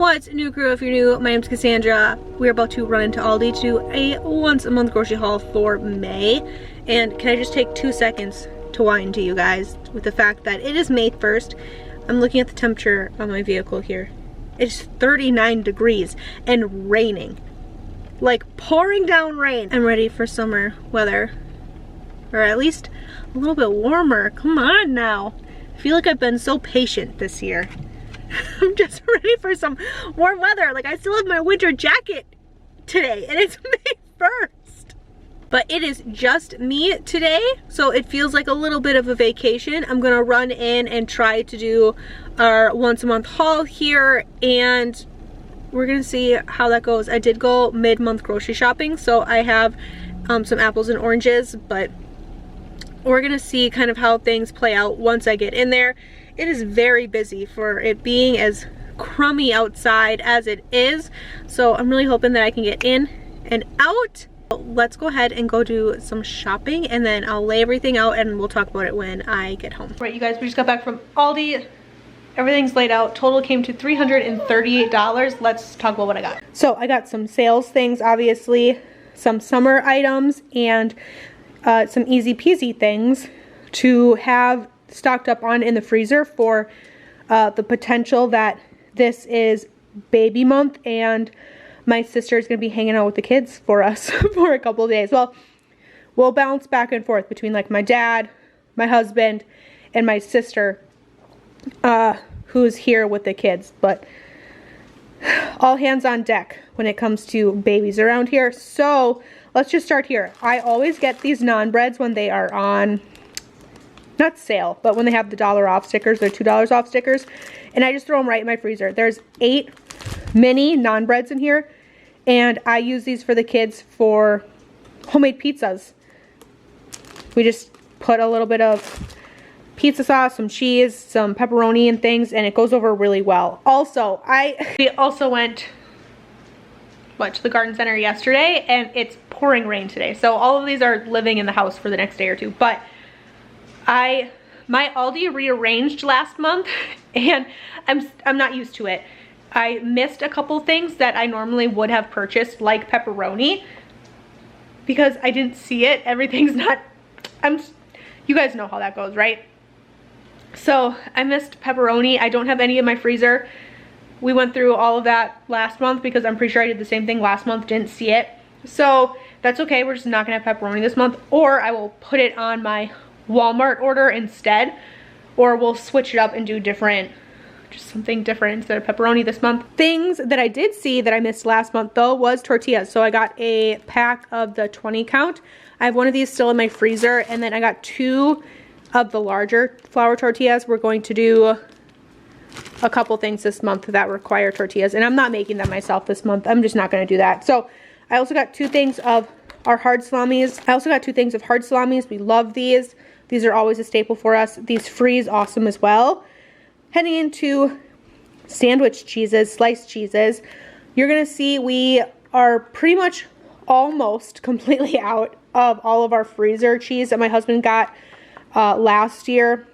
What's new, crew? If you're new, my name's Cassandra. We're about to run into Aldi to do a once a month grocery haul for May. And can I just take 2 seconds to whine to you guys with the fact that it is May 1st. I'm looking at the temperature on my vehicle here. It's 39 degrees and raining. Like pouring down rain. I'm ready for summer weather. Or at least a little bit warmer. Come on now. I feel like I've been so patient this year. I'm just ready for some warm weather. Like, I still have my winter jacket today and it's May 1st. But it is just me today, so it feels like a little bit of a vacation. I'm gonna run in and try to do our once a month haul here, and we're gonna see how that goes. I did go mid-month grocery shopping, so I have some apples and oranges, but we're gonna see kind of how things play out once I get in there. It is very busy for it being as crummy outside as it is, so I'm really hoping that I can get in and out. Let's go ahead and go do some shopping, and then I'll lay everything out and we'll talk about it when I get home. Right, you guys, we just got back from Aldi. Everything's laid out. Total came to $338. Let's talk about what I got. So I got some sales things, obviously, some summer items, and some easy peasy things to have stocked up on in the freezer for the potential that this is baby month and my sister is going to be hanging out with the kids for us for a couple of days. Well, we'll bounce back and forth between like my dad, my husband, and my sister who's here with the kids, but all hands on deck when it comes to babies around here. So let's just start here. I always get these non-breads when they are on, not sale, but when they have the $1 off stickers, they're $2 off stickers, and I just throw them right in my freezer. There's 8 mini non-breads in here, and I use these for the kids for homemade pizzas. We just put a little bit of pizza sauce, some cheese, some pepperoni and things, and it goes over really well. Also, we also went to the garden center yesterday, and it's pouring rain today, so all of these are living in the house for the next day or two. But my Aldi rearranged last month, and I'm not used to it. I missed a couple things that I normally would have purchased, like pepperoni, because I didn't see it. Everything's not, you guys know how that goes, right? So I missed pepperoni. I don't have any in my freezer. We went through all of that last month because I'm pretty sure I did the same thing last month, didn't see it. So that's okay, we're just not gonna have pepperoni this month, or I will put it on my Walmart order instead, or we'll switch it up and do different, just something different instead of pepperoni this month. Things that I did see that I missed last month though was tortillas. So I got a pack of the 20 count. I have one of these still in my freezer, and then I got 2 of the larger flour tortillas. We're going to do a couple things this month that require tortillas, and I'm not making them myself this month. I'm just not going to do that. So I also got 2 things of our hard salamis. I also got 2 things of hard salamis. We love these. These are always a staple for us. These freeze awesome as well. Heading into sandwich cheeses, sliced cheeses, you're gonna see we are pretty much almost completely out of all of our freezer cheese that my husband got last year.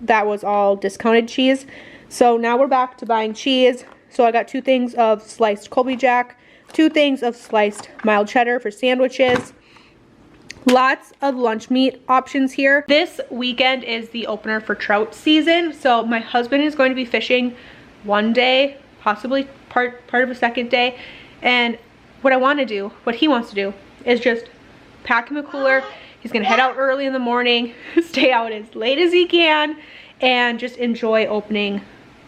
That was all discounted cheese. So now we're back to buying cheese. So I got 2 things of sliced Colby Jack, 2 things of sliced mild cheddar for sandwiches. Lots of lunch meat options here. This weekend is the opener for trout season, so my husband is going to be fishing one day, possibly part of a second day, and what he wants to do is just pack him a cooler. He's gonna head out early in the morning, stay out as late as he can, and just enjoy opening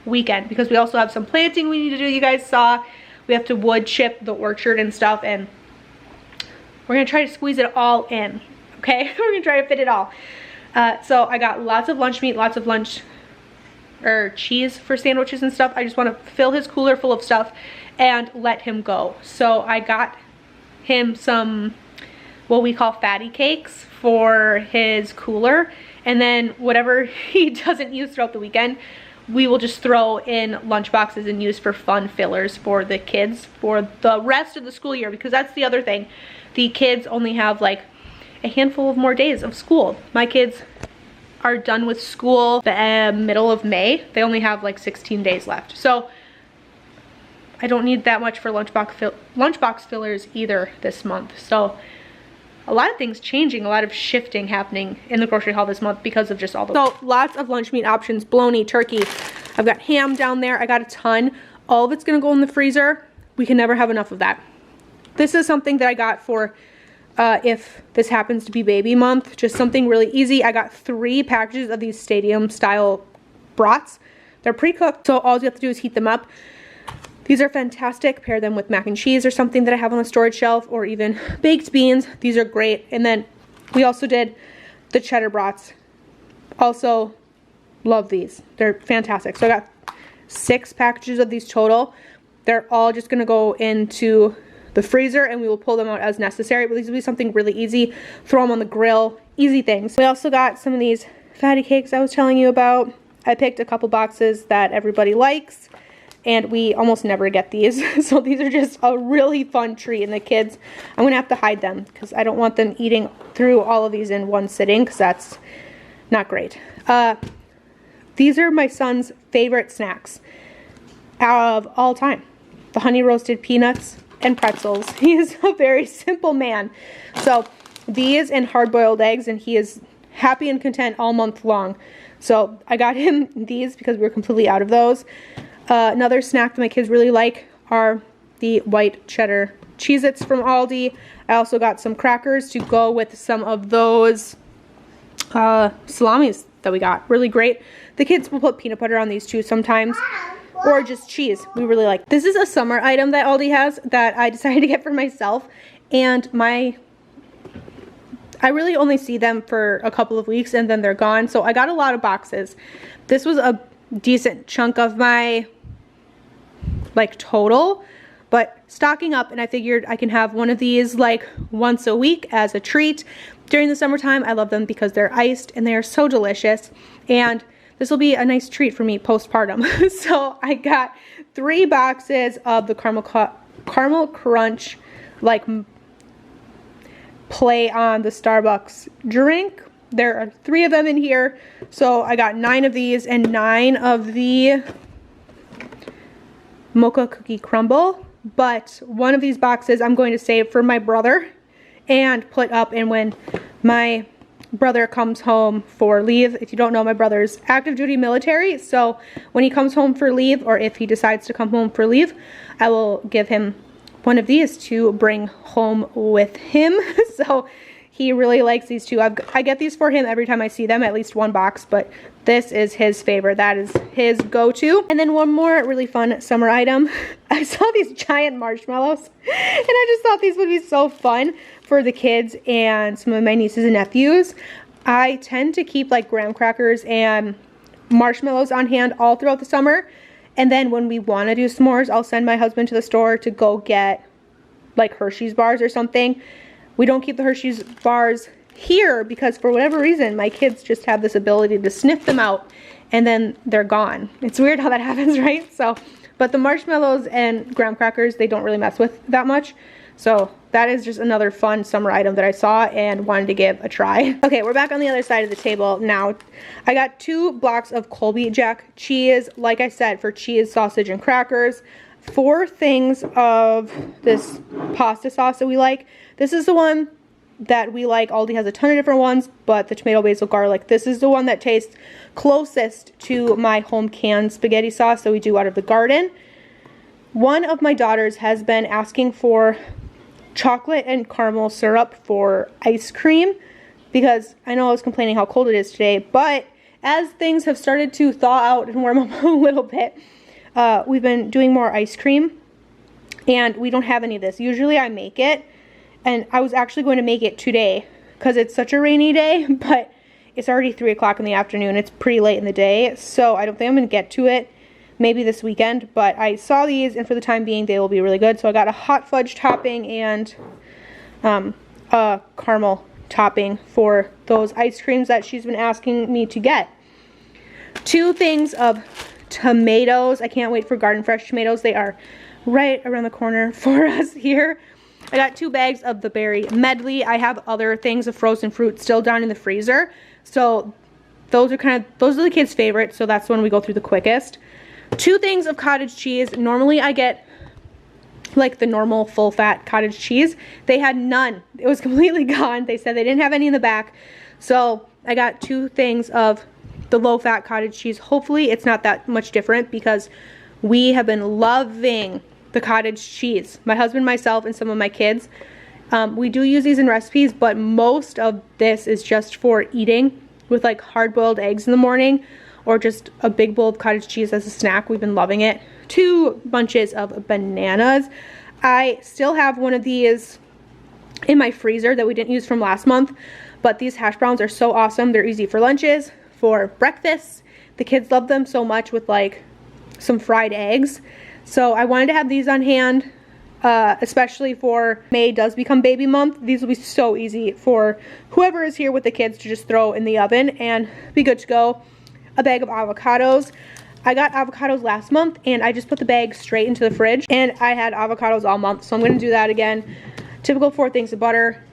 weekend, because we also have some planting we need to do. You guys saw we have to wood chip the orchard and stuff, and we're gonna try to squeeze it all in, okay? We're gonna try to fit it all. So I got lots of lunch meat, lots of cheese for sandwiches and stuff. I just wanna fill his cooler full of stuff and let him go. So I got him some, what we call fatty cakes for his cooler. And then whatever he doesn't use throughout the weekend, we will just throw in lunch boxes and use for fun fillers for the kids for the rest of the school year, because that's the other thing. The kids only have like a handful of more days of school. My kids are done with school the middle of May. They only have like 16 days left. So I don't need that much for lunchbox fillers either this month. So a lot of things changing, a lot of shifting happening in the grocery haul this month because of just all the... So lots of lunch meat options, bologna, turkey. I've got ham down there. I got a ton. All of it's gonna go in the freezer. We can never have enough of that. This is something that I got for if this happens to be baby month, just something really easy. I got 3 packages of these stadium style brats. They're pre-cooked, so all you have to do is heat them up. These are fantastic. Pair them with mac and cheese or something that I have on the storage shelf, or even baked beans. These are great. And then we also did the cheddar brats. Also love these. They're fantastic. So I got 6 packages of these total. They're all just gonna go into the freezer and we will pull them out as necessary, but these will be something really easy. Throw them on the grill, easy things. We also got some of these fatty cakes I was telling you about. I picked a couple boxes that everybody likes, and we almost never get these. So these are just a really fun treat, and the kids, I'm gonna have to hide them because I don't want them eating through all of these in one sitting, because that's not great. These are my son's favorite snacks of all time. The honey roasted peanuts and pretzels. He is a very simple man. So these and hard-boiled eggs, and he is happy and content all month long. So I got him these because we were completely out of those. Another snack that my kids really like are the white cheddar Cheez-Its from Aldi. I also got some crackers to go with some of those salamis that we got. Really great. The kids will put peanut butter on these too sometimes, or just cheese. We really like. This is a summer item that Aldi has that I decided to get for myself, and I really only see them for a couple of weeks and then they're gone. So I got a lot of boxes. This was a decent chunk of my like total, but stocking up, and I figured I can have one of these like once a week as a treat during the summertime. I love them because they're iced and they're so delicious, and this will be a nice treat for me postpartum. So I got 3 boxes of the caramel crunch, like play on the Starbucks drink. There are 3 of them in here, so I got 9 of these and 9 of the mocha cookie crumble. But one of these boxes I'm going to save for my brother and put up, and when my brother comes home for leave. If you don't know, my brother's active duty military, so when he comes home for leave, or if he decides to come home for leave, I will give him one of these to bring home with him. So he really likes these two. I get these for him every time I see them, at least 1 box, but this is his favorite. That is his go-to. And then one more really fun summer item. I saw these giant marshmallows, and I just thought these would be so fun for the kids and some of my nieces and nephews. I tend to keep like graham crackers and marshmallows on hand all throughout the summer. And then when we want to do s'mores, I'll send my husband to the store to go get like Hershey's bars or something. We don't keep the Hershey's bars here because for whatever reason, my kids just have this ability to sniff them out and then they're gone. It's weird how that happens, right? So, but the marshmallows and graham crackers, they don't really mess with that much. So that is just another fun summer item that I saw and wanted to give a try. Okay, we're back on the other side of the table now. I got 2 blocks of Colby Jack cheese, like I said, for cheese, sausage, and crackers. 4 things of this pasta sauce that we like. This is the one that we like. Aldi has a ton of different ones, but the tomato basil garlic, this is the one that tastes closest to my home canned spaghetti sauce that we do out of the garden. One of my daughters has been asking for chocolate and caramel syrup for ice cream because I know I was complaining how cold it is today, but as things have started to thaw out and warm up a little bit, we've been doing more ice cream, and we don't have any of this. Usually I make it, and I was actually going to make it today because it's such a rainy day, but it's already 3 o'clock in the afternoon. It's pretty late in the day, so I don't think I'm going to get to it maybe this weekend, but I saw these, and for the time being they will be really good. So I got a hot fudge topping and a caramel topping for those ice creams that she's been asking me to get. 2 things of tomatoes. I can't wait for garden fresh tomatoes. They are right around the corner for us here. I got 2 bags of the berry medley. I have other things of frozen fruit still down in the freezer, so those are the kids' favorites, so that's when we go through the quickest. 2 things of cottage cheese. Normally I get like the normal full fat cottage cheese. They had none. It was completely gone. They said they didn't have any in the back. So I got 2 things of the low fat cottage cheese. Hopefully it's not that much different because we have been loving the cottage cheese. My husband, myself, and some of my kids. We do use these in recipes, but most of this is just for eating with like hard-boiled eggs in the morning or just a big bowl of cottage cheese as a snack. We've been loving it. 2 bunches of bananas. I still have one of these in my freezer that we didn't use from last month, but these hash browns are so awesome. They're easy for lunches, for breakfast. The kids love them so much with like some fried eggs. So I wanted to have these on hand. Especially for May does become baby month. These will be so easy for whoever is here with the kids to just throw in the oven and be good to go. A bag of avocados. I got avocados last month and I just put the bag straight into the fridge and I had avocados all month, so I'm going to do that again. Typical 4 things of butter.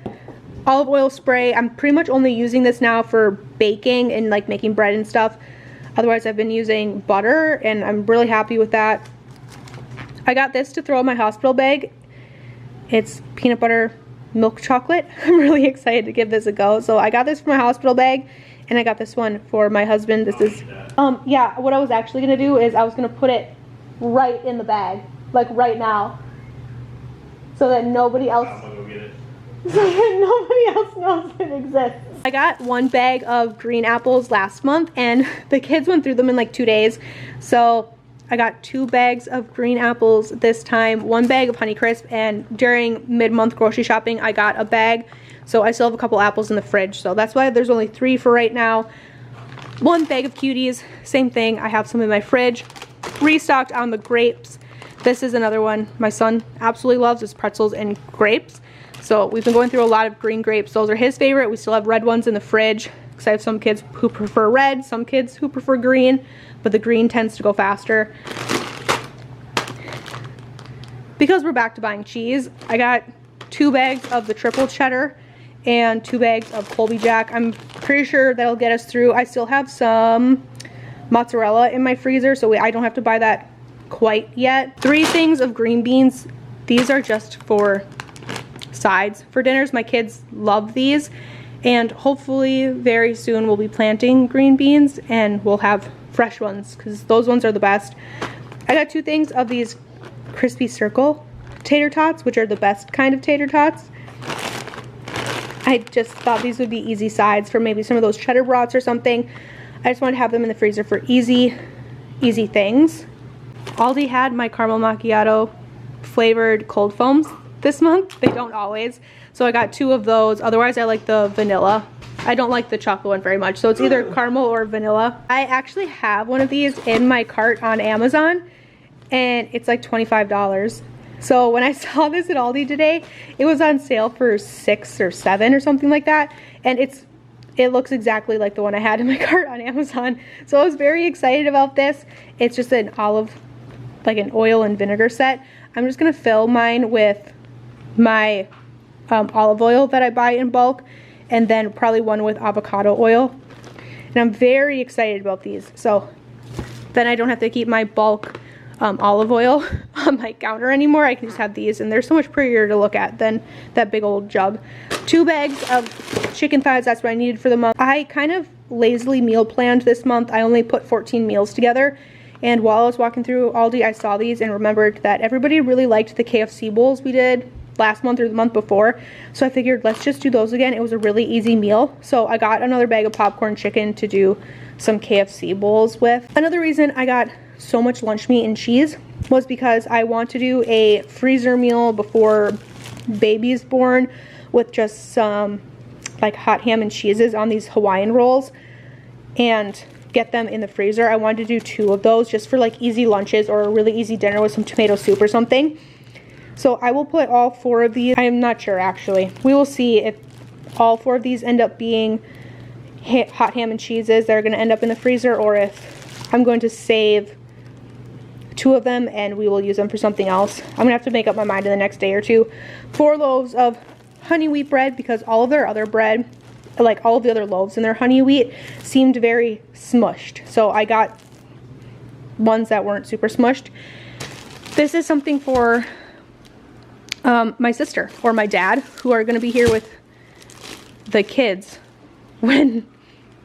Olive oil spray. I'm pretty much only using this now for baking and like making bread and stuff. Otherwise I've been using butter and I'm really happy with that. I got this to throw in my hospital bag. It's peanut butter milk chocolate. I'm really excited to give this a go. So I got this for my hospital bag and I got this one for my husband. This is, yeah, what I was actually gonna do is I was gonna put it right in the bag, like right now, so that nobody else, knows it exists. I got 1 bag of green apples last month and the kids went through them in like 2 days. So I got 2 bags of green apples this time, 1 bag of Honeycrisp, and during mid-month grocery shopping, I got a bag. So I still have a couple apples in the fridge. So that's why there's only 3 for right now. 1 bag of cuties, same thing. I have some in my fridge. Restocked on the grapes. This is another one my son absolutely loves, is pretzels and grapes. So we've been going through a lot of green grapes. Those are his favorite. We still have red ones in the fridge because I have some kids who prefer red, some kids who prefer green, but the green tends to go faster. Because we're back to buying cheese, I got 2 bags of the triple cheddar and 2 bags of Colby Jack. I'm pretty sure that'll get us through. I still have some mozzarella in my freezer, so I don't have to buy that quite yet. 3 things of green beans. These are just for sides for dinners. My kids love these, and hopefully very soon we'll be planting green beans and we'll have fresh ones because those ones are the best. I got 2 things of these crispy circle tater tots, which are the best kind of tater tots. I just thought these would be easy sides for maybe some of those cheddar brats or something. I just wanted to have them in the freezer for easy things. Aldi had my caramel macchiato flavored cold foams this month. They don't always, so I got 2 of those. Otherwise I like the vanilla. I don't like the chocolate one very much, so it's either caramel or vanilla. I actually have one of these in my cart on Amazon and it's like $25. So when I saw this at Aldi today, it was on sale for $6 or $7 or something like that, and it looks exactly like the one I had in my cart on Amazon. So I was very excited about this. It's just an like an oil and vinegar set. I'm just gonna fill mine with my olive oil that I buy in bulk, and then probably one with avocado oil. And I'm very excited about these. So then I don't have to keep my bulk olive oil on my counter anymore. I can just have these, and they're so much prettier to look at than that big old jug. 2 bags of chicken thighs, that's what I needed for the month. I kind of lazily meal planned this month. I only put 14 meals together, and while I was walking through Aldi, I saw these and remembered that everybody really liked the KFC bowls we did last month or the month before, so I figured let's just do those again. It was a really easy meal, so I got another bag of popcorn chicken to do some KFC bowls with. Another reason I got so much lunch meat and cheese was because I want to do a freezer meal before baby is born with just some like hot ham and cheeses on these Hawaiian rolls and get them in the freezer. I wanted to do 2 of those just for like easy lunches or a really easy dinner with some tomato soup or something. So I will put all 4 of these. I am not sure actually. We will see if all 4 of these end up being hot ham and cheeses that are going to end up in the freezer, or if I'm going to save 2 of them and we will use them for something else. I'm gonna have to make up my mind in the next day or 2. 4 loaves of honey wheat bread, because all of their other bread, like all of the other loaves in their honey wheat, seemed very smushed. So I got ones that weren't super smushed. This is something for my sister or my dad, who are going to be here with the kids when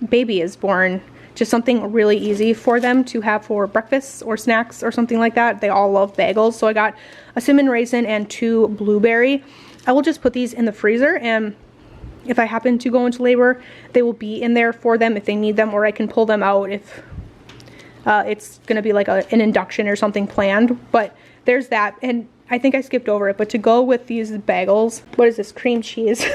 baby is born. Just something really easy for them to have for breakfast or snacks or something like that. They all love bagels. So I got a cinnamon raisin and 2 blueberry. I will just put these in the freezer, and if I happen to go into labor, they will be in there for them if they need them, or I can pull them out if it's going to be like an induction or something planned. But there's that. And I think I skipped over it, but to go with these bagels, what is this, cream cheese?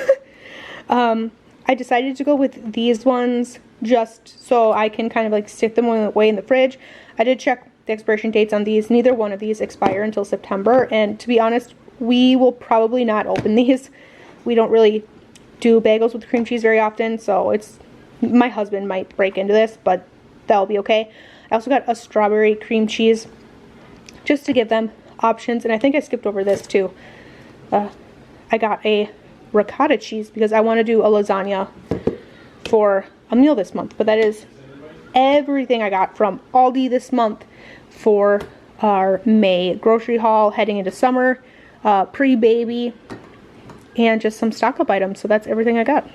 I decided to go with these ones just so I can kind of like stick them away in the fridge. I did check the expiration dates on these. Neither one of these expire until September, and to be honest, we will probably not open these. We don't really do bagels with cream cheese very often, so my husband might break into this, but that'll be okay. I also got a strawberry cream cheese just to give them options, and I think I skipped over this too. I got a ricotta cheese because I want to do a lasagna for a meal this month. But that is everything I got from Aldi this month for our May grocery haul heading into summer, pre-baby, and just some stock up items. So that's everything I got.